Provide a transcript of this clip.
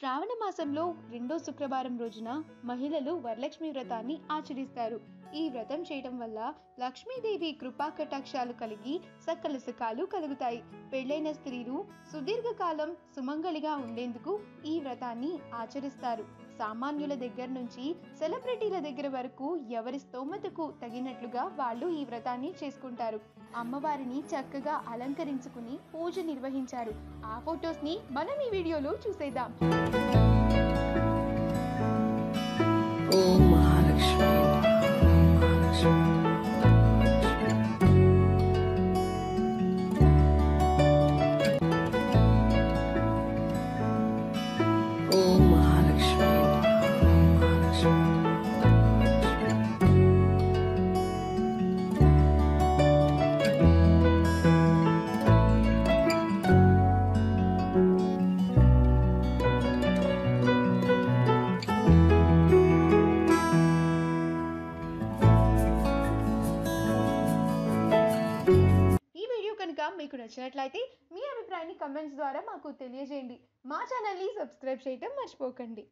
శ్రావణ మాసంలో రెండో శుక్రవారం రోజున మహిళలు వరలక్ష్మి వ్రతాన్ని ఆచరిస్తారు. ఈ వ్రతం చేయటం వల్ల లక్ష్మీదేవి కృపా కటాక్షాలు కలిగి సకల సుఖాలు కలుగుతాయి. పెళ్ళైన స్త్రీలు సుదీర్ఘకాలం సుమంగళిగా ఉండేందుకు ఈ వ్రతాన్ని ఆచరిస్తారు. సామాన్యుల దగ్గర నుంచి సెలబ్రిటీల దగ్గర వరకు ఎవరి స్తోమతకు తగినట్లుగా వాళ్ళు ఈ వ్రతాన్ని చేసుకుంటారు. అమ్మవారిని చక్కగా అలంకరించుకుని పూజ నిర్వహించారు. ఆ ఫొటోస్ ని మనం ఈ వీడియోలో చూసేద్దాం. ఓం మహాలక్ష్మి ఓం మహాలక్ష్మి మీకు నచ్చినట్లయితే మీ అభిప్రాయాన్ని కమెంట్స్ ద్వారా మాకు తెలియజేయండి. మా ఛానల్ని సబ్స్క్రైబ్ చేయటం మర్చిపోకండి.